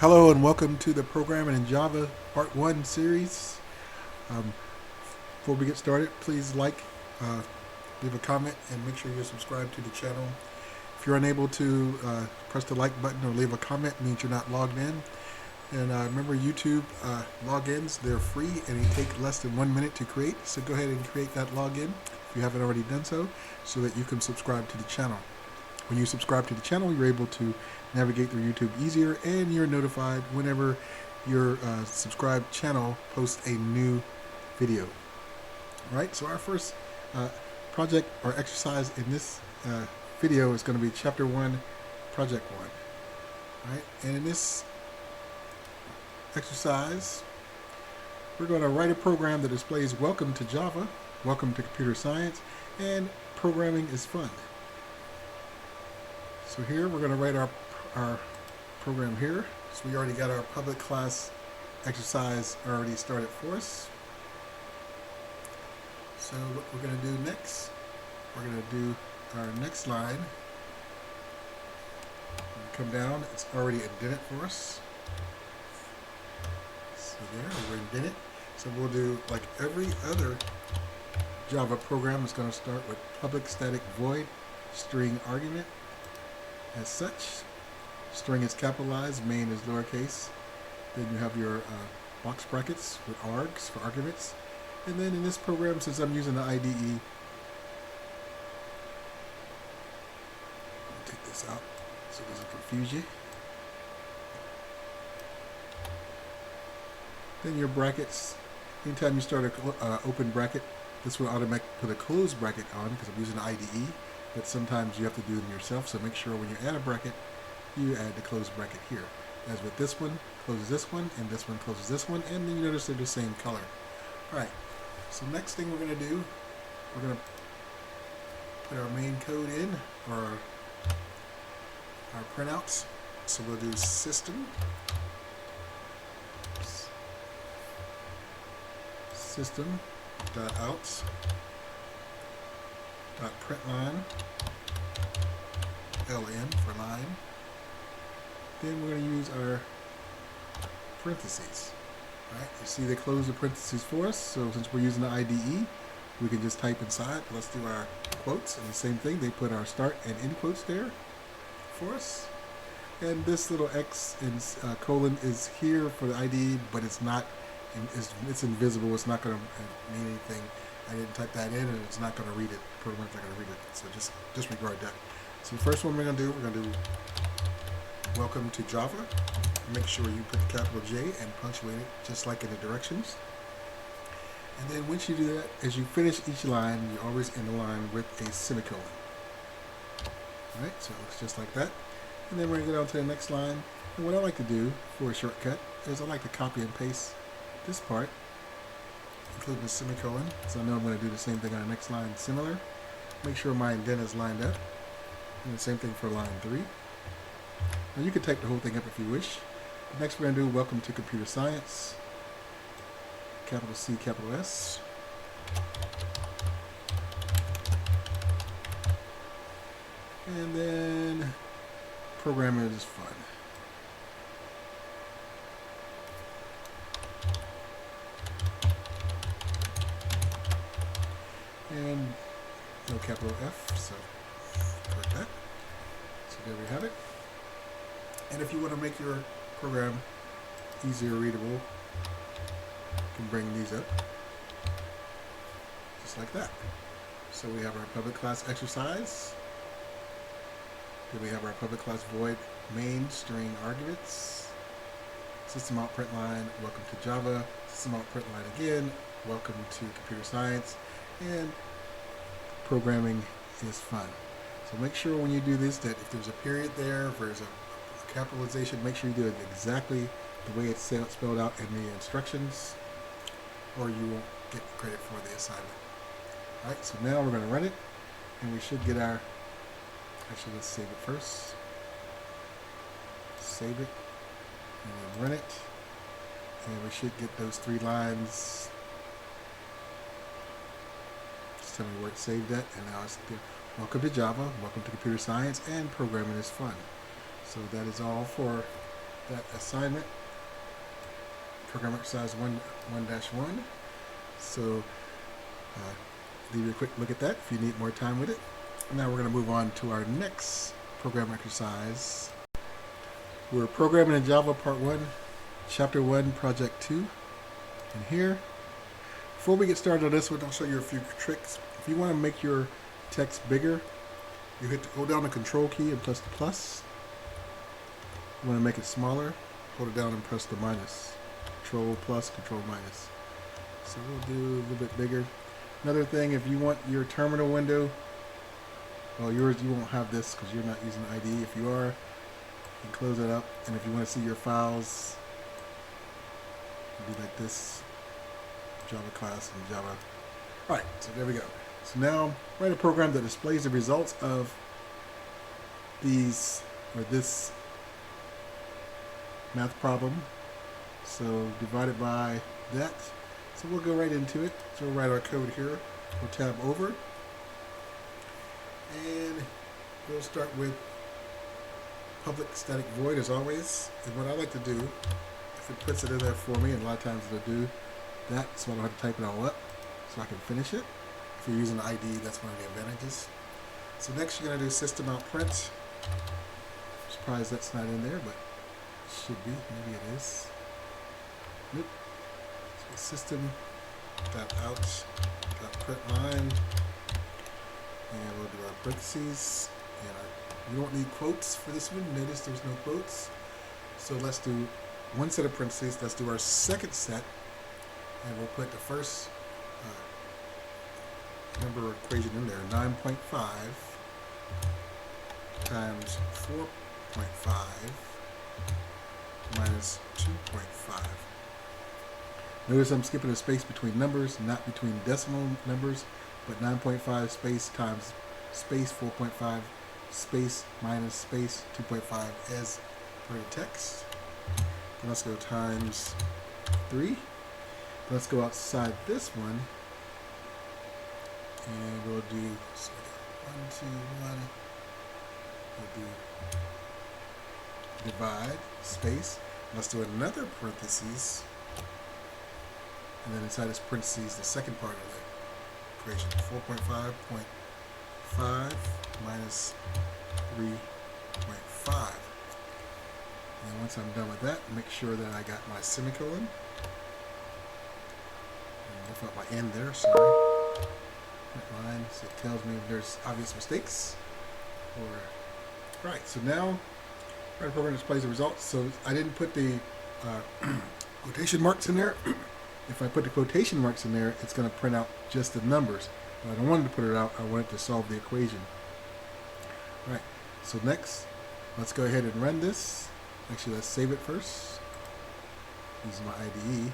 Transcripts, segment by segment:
Hello and welcome to the Programming in Java Part 1 series. Um, Before we get started, please leave a comment, and make sure you're subscribed to the channel. If you're unable to press the like button or leave a comment, it means you're not logged in. And remember, YouTube logins, they're free and they take less than 1 minute to create. So go ahead and create that login if you haven't already done so that you can subscribe to the channel. When you subscribe to the channel, you're able to navigate through YouTube easier, and you're notified whenever your subscribed channel posts a new video. All right, so our first project or exercise in this video is going to be Chapter 1, Project 1. All right, and in this exercise, we're going to write a program that displays "Welcome to Java," "Welcome to Computer Science," and "Programming is fun." So here we're going to write our program here. So we already got our public class exercise already started for us. So what we're going to do next, we're going to do our next line. Come down, it's already indented for us. So there, we're indented. So we'll do like every other Java program. It's going to start with public static void string argument. As such, string is capitalized, main is lowercase. Then you have your box brackets with args for arguments. And then in this program, since I'm using the IDE, I'll take this out so it doesn't confuse you. Then your brackets, anytime you start an open bracket, this will automatically put a close bracket on because I'm using the IDE. But sometimes you have to do them yourself, so make sure when you add a bracket, you add the closed bracket here. As with this one, closes this one, and this one closes this one, and then you notice they're the same color. Alright, so next thing we're going to do, we're going to put our main code in, or our printouts. So we'll do system, system.out. .println ln for line. Then we're going to use our parentheses. Right? You see they close the parentheses for us, so since we're using the IDE, we can just type inside. Let's do our quotes, and the same thing, they put our start and end quotes there for us. And this little X in colon is here for the IDE, but it's not, it's invisible, it's not going to mean anything. I didn't type that in, and it's not going to read it. Program's not going to read it, so just disregard that. So the first one we're going to do, welcome to Java. Make sure you put the capital J and punctuate it just like in the directions. And then once you do that, as you finish each line, you always end the line with a semicolon. Alright, so it looks just like that. And then we're going to get on to the next line. And what I like to do for a shortcut is I like to copy and paste this part, including the semicolon, so I know I'm going to do the same thing on the next line similar. Make sure my indent is lined up. And the same thing for line 3. Now you can type the whole thing up if you wish. But next we're going to do welcome to computer science. Capital C, capital S. And then programming is fun. And no capital F, so correct that. So there we have it. And if you want to make your program easier readable, you can bring these up just like that. So we have our public class exercise. Then we have our public class void main string arguments. System out print line, welcome to Java. System out print line again, welcome to computer science. And programming is fun. So make sure when you do this that if there's a period there, if there's a capitalization, make sure you do it exactly the way it's spelled out in the instructions, or you won't get credit for the assignment. Alright, so now we're going to run it, and we should get our, actually let's save it first. Save it, and then run it, and we should get those 3 lines. Tell me where it's saved at, and now it's there. Welcome to Java, welcome to computer science, and programming is fun. So that is all for that assignment, program exercise 1-1. So leave you a quick look at that if you need more time with it. Now we're going to move on to our next program exercise. We're programming in Java Part 1, Chapter 1, Project 2. And here, before we get started on this one, I'll show you a few tricks. If you want to make your text bigger, you hold down the Control key and press the plus. You want to make it smaller, hold it down and press the minus. Control plus, Control minus. So we'll do a little bit bigger. Another thing, if you want your terminal window, well, yours, you won't have this because you're not using IDE. If you are, you can close it up. And if you want to see your files, it'll be like this, Java class and Java. All right, so there we go. So now write a program that displays the results of these, or this math problem. So divided by that. So we'll go right into it. So we'll write our code here. We'll tab over. And we'll start with public static void as always. And what I like to do, if it puts it in there for me, and a lot of times it'll do that, so I don't have to type it all up, so I can finish it. If you're using IDE, that's one of the advantages. So next you're going to do system out print. I'm surprised that's not in there, but it should be. Maybe it is. Nope. So system out print line. And we'll do our parentheses. And you don't need quotes for this one. Notice there's no quotes. So let's do one set of parentheses. Let's do our second set. And we'll put the first number equation in there. 9.5 times 4.5 minus 2.5. Notice I'm skipping a space between numbers, not between decimal numbers, but 9.5 space times space 4.5 space minus space 2.5 as per the text. Then let's go times 3. Let's go outside this one, and we'll do 1, 2, 1. We'll do divide space. Let's do another parentheses, and then inside this parentheses, the second part of the equation, 4.5.5 minus 3.5. And once I'm done with that, make sure that I got my semicolon. Left out my end there, sorry. Print line, so it tells me if there's obvious mistakes. Right, so now our program displays the results. So I didn't put the quotation marks in there. If I put the quotation marks in there, it's going to print out just the numbers. But I don't want it to put it out, I want it to solve the equation. Right, so next, let's go ahead and run this. Actually, let's save it first. Use my IDE.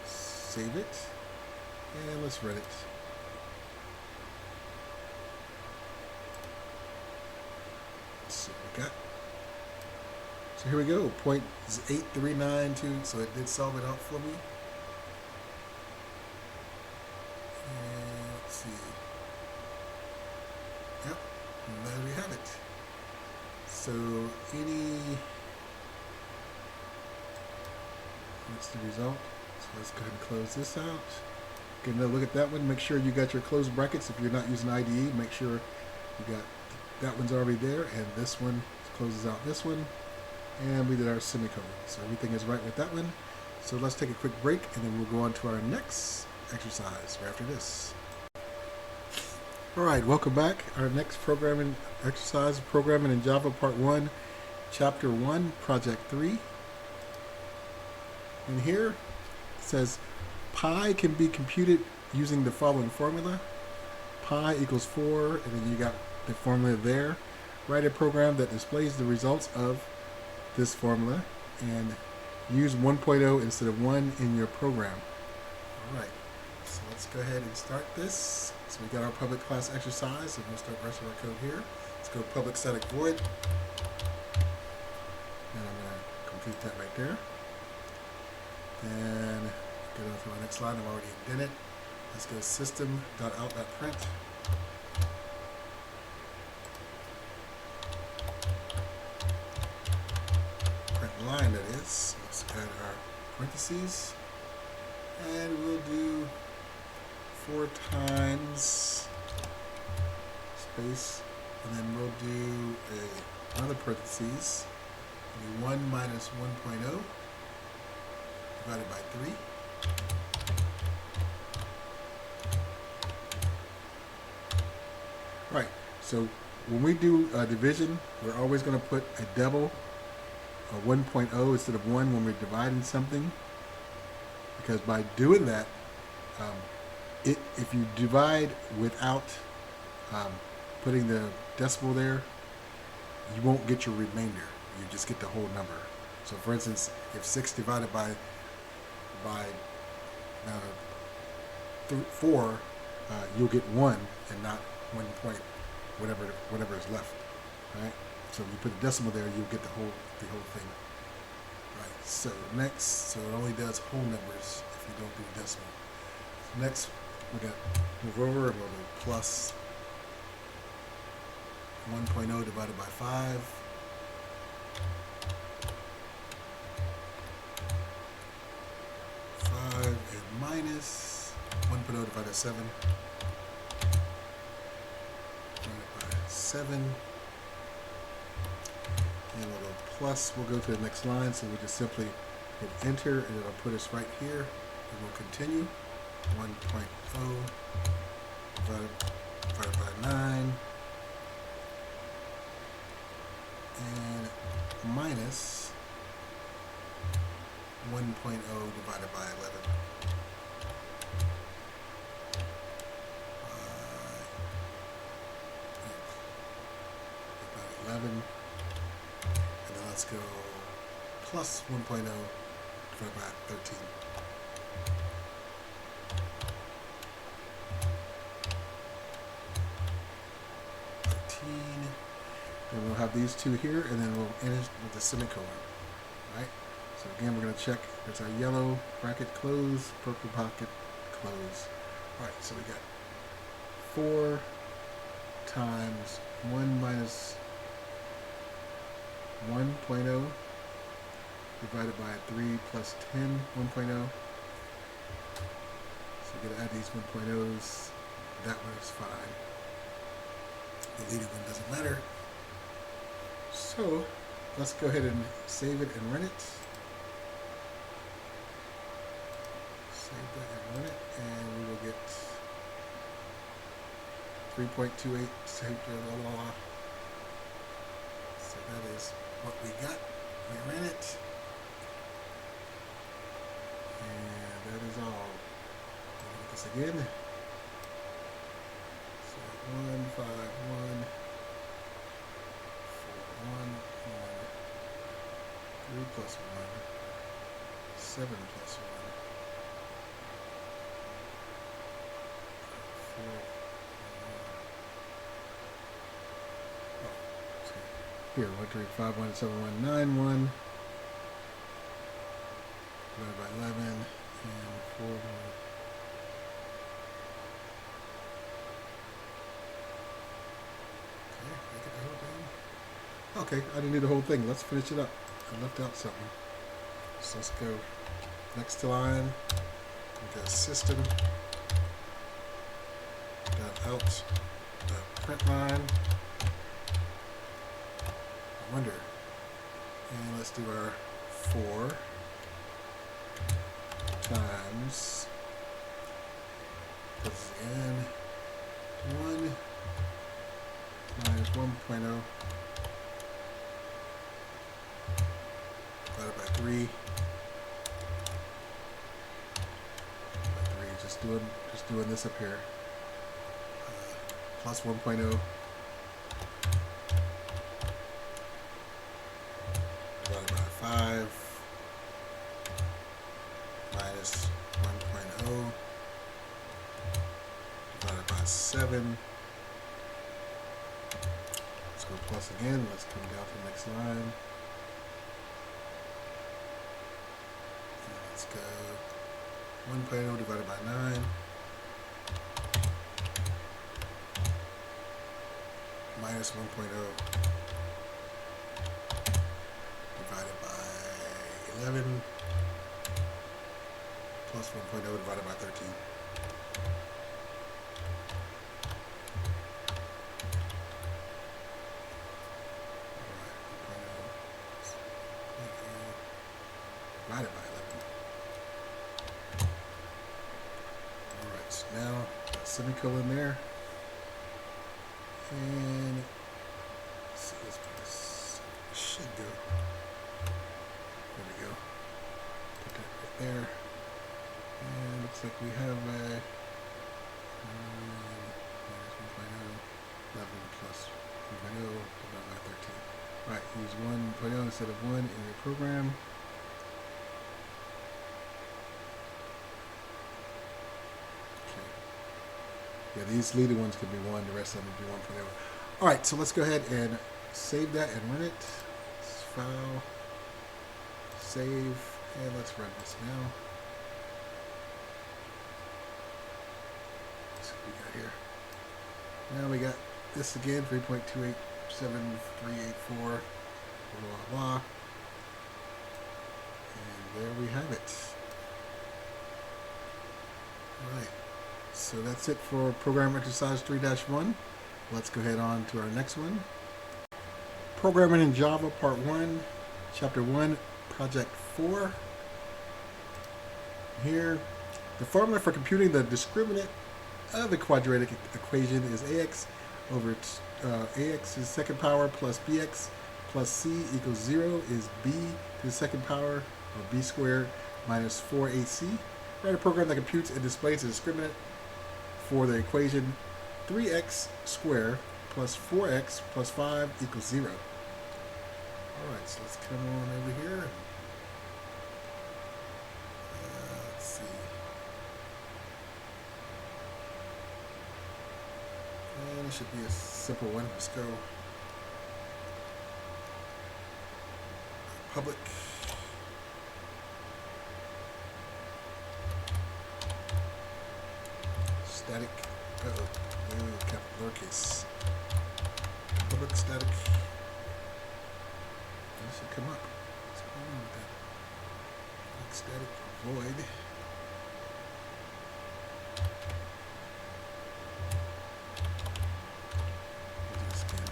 Save it, and let's run it. Let's see what we got. So here we go, 0.8392, so it did solve it out for me. And let's see. Yep, and there we have it. So that's the result. So let's go ahead and close this out. Get another look at that one. Make sure you got your closed brackets. If you're not using IDE, make sure you got that one's already there, and this one closes out this one. And we did our semicolon. So everything is right with that one. So let's take a quick break, and then we'll go on to our next exercise right after this. All right, welcome back. Our next programming exercise, programming in Java Part 1, Chapter 1, Project 3. And here it says pi can be computed using the following formula. Pi equals 4, and then you got the formula there. Write a program that displays the results of this formula and use 1.0 instead of 1 in your program. All right, so let's go ahead and start this. So we got our public class exercise, and we'll start the rest of our code here. Let's go public static void. And I'm going to complete that right there. Then go on to my next line. I've already done it. Let's go system.out.print. 9, that is. Let's add our parentheses. And we'll do 4 times space, and then we'll do another parentheses. 1 minus 1.0 divided by 3. Right, so when we do division, we're always going to put a double, a 1.0 instead of 1 when we're dividing something, because by doing that, if you divide without putting the decimal there, you won't get your remainder. You just get the whole number. So for instance, if 6 divided by 4, you'll get 1 and not 1 point whatever is left. Right? So if you put a decimal there, you'll get the whole thing. Right. So next, so it only does whole numbers if you don't do decimal. Next, we're going to move over and we'll do plus 1.0 divided by 5. And minus 1.0 divided by 7. Divided by 7. And we'll go plus. We'll go to the next line, so we just simply hit enter, and it'll put us right here. And we'll continue. 1.0 divided by 9. And minus 1.0 divided by 11. About 11. And then let's go plus 1.0 divided by 13. Then we'll have these two here, and then we'll end with the semicolon. Right? So again, we're going to check. There's our yellow bracket close, purple bracket close. All right, so we got 4 times 1 minus 1.0 divided by 3 plus 10, 1.0. So we're going to add these 1.0s. That one is fine. The deleted one doesn't matter. So let's go ahead and save it and run it. Save that and run it, and we will get 3.28 saved. So that is what we got. We ran it, and that is all. Look at this again. So 1, 5, 1. 1, 3 plus 1, 7 plus 1, 4, 1. Here, 1, 3, 5, 1, 7, 1, 9, 1. Divided by 11, and 4, 1. Okay, I didn't do the whole thing. Let's finish it up. I left out something. So let's go next line. We go system. Out the print line. I wonder. And let's do our 4 times. Put this in. 1 minus 1.0. Divided by 3. Just doing this up here. Plus 1.0. Divided by 5. Minus 1.0. Divided by 7. Let's go plus again. Let's come down to the next line. Let's go 1.0 divided by 9 minus 1.0 divided by 11 plus 1.0 divided by 13. Divided by 11. Alright, so now a semicolon there. And let's see, this place should go. There we go. Put that right there. And looks like we have a 1.0, 11 plus 1.0 divided by 13. Alright, use 1.0 instead of 1 in your program. Yeah, these leader ones could be 1, the rest of them would be 1.0. Alright, so let's go ahead and save that and run it. Let's file, save, and let's run this now. Let's see what we got here. Now we got this again, 3.287.384, blah, blah, blah. And there we have it. Alright. So that's it for program exercise 3-1. Let's go ahead on to our next one. Programming in Java Part 1, Chapter 1, Project 4. Here, the formula for computing the discriminant of a quadratic equation is ax over ax's second power plus bx plus c equals 0 is b to the second power, or b squared, minus 4ac. Write a program that computes and displays the discriminant for the equation 3x squared plus 4x plus 5 equals 0. Alright, so let's come on over here. Let's see. And it should be a simple one. Let's go public. Static, capital lowercase. Public static. That should come up. What's going on with that? Public static void. We'll do this again. I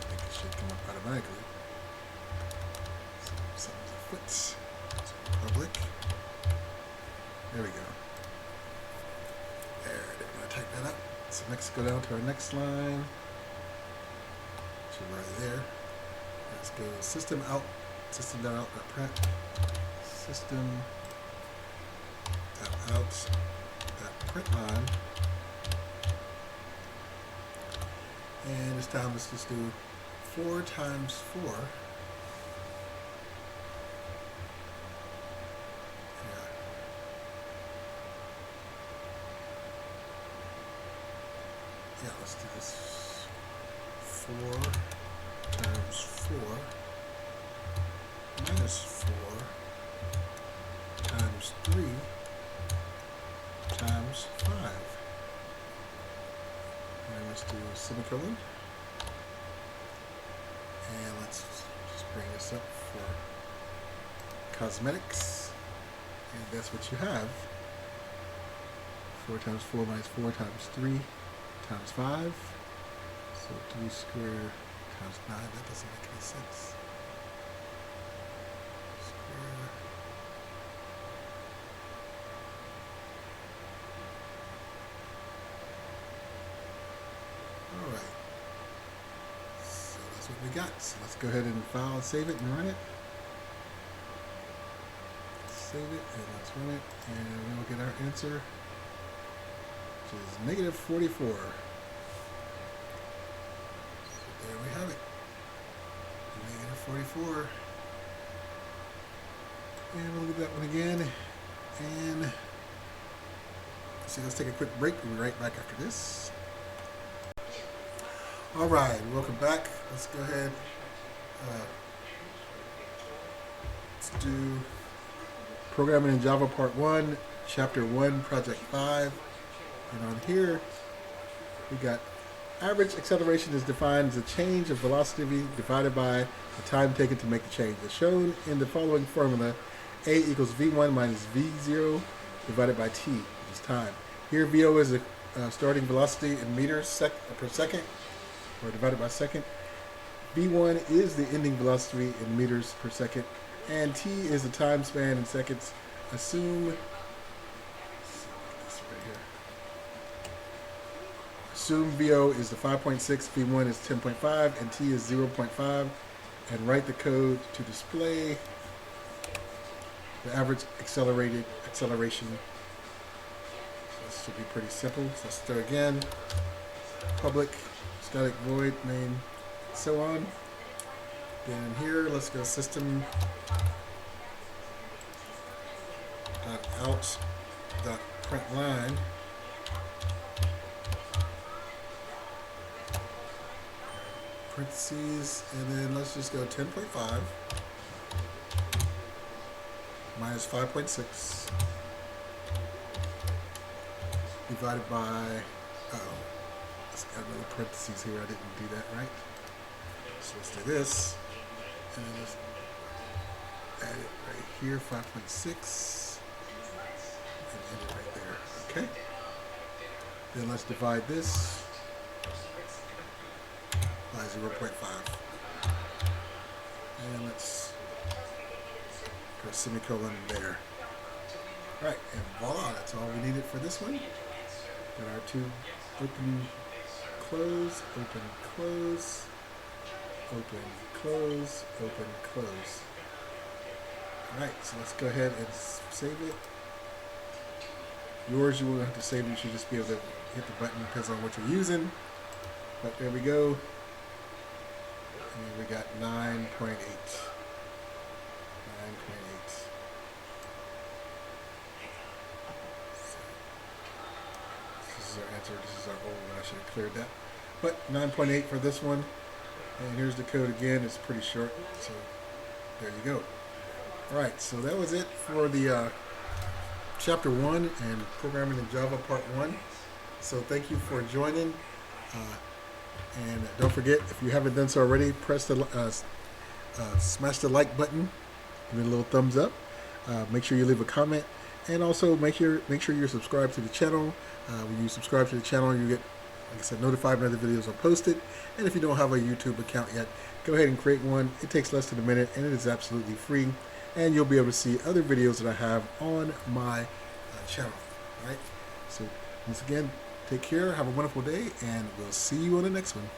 think it should come up automatically. Something's a foot. So public. There we go. Type that up. So next, go down to our next line. So right there. Let's go system out, system.out.print, system.out.print line. And this time let's just do 4 times 4. Yeah, let's do this. 4 times 4 minus 4 times 3 times 5. And let's do a semicolon. And let's just bring this up for cosmetics. And that's what you have. 4 times 4 minus 4 times 3 times 5. So 3 squared times 9. That doesn't make any sense. Square. Alright. So that's what we got. So let's go ahead and file, save it, and run it. Save it, and let's run it. And we'll get our answer, which is negative 44. So there we have it. Negative 44. And we'll do that one again. And let's take a quick break. We'll be right back after this. Alright, welcome back. Let's go ahead. Let's do Programming in Java Part 1, Chapter 1, Project 5. And on here, we got average acceleration is defined as a change of velocity divided by the time taken to make the change. As shown in the following formula, A equals V1 minus V0 divided by T, which is time. Here VO is the starting velocity in meters per second, or divided by second. V1 is the ending velocity in meters per second, and T is the time span in seconds. Assume VO is the 5.6, V1 is 10.5, and T is 0.5, and write the code to display the average acceleration. This should be pretty simple. So let's start again. Public, static void, main, so on. Then here, let's go system out print line. Parentheses, and then let's just go 10.5 minus 5.6 divided by, let's add another parentheses here. I didn't do that right. So let's do this, and then let's add it right here, 5.6, and end it right there. Okay. Then let's divide this by 0.5, and let's go semicolon there. All right, and voila, that's all we needed for this one. Got our two open, close, open, close, open, close, open, close. All right, so let's go ahead and save it. Yours, you won't have to save it. You should just be able to hit the button, depends on what you're using. But there we go. And we got 9.8. 9.8. This is our answer. This is our old one. I should have cleared that. But 9.8 for this one. And here's the code again. It's pretty short. So there you go. Alright, so that was it for the Chapter 1 and Programming in Java Part 1. So thank you for joining. And don't forget, if you haven't done so already, press the smash the like button, give it a little thumbs up. Make sure you leave a comment, and also make sure you're subscribed to the channel. When you subscribe to the channel, you get, like I said, notified when other videos are posted. And if you don't have a YouTube account yet, go ahead and create one. It takes less than a minute, and it is absolutely free. And you'll be able to see other videos that I have on my channel. All right. So once again, take care, have a wonderful day, and we'll see you on the next one.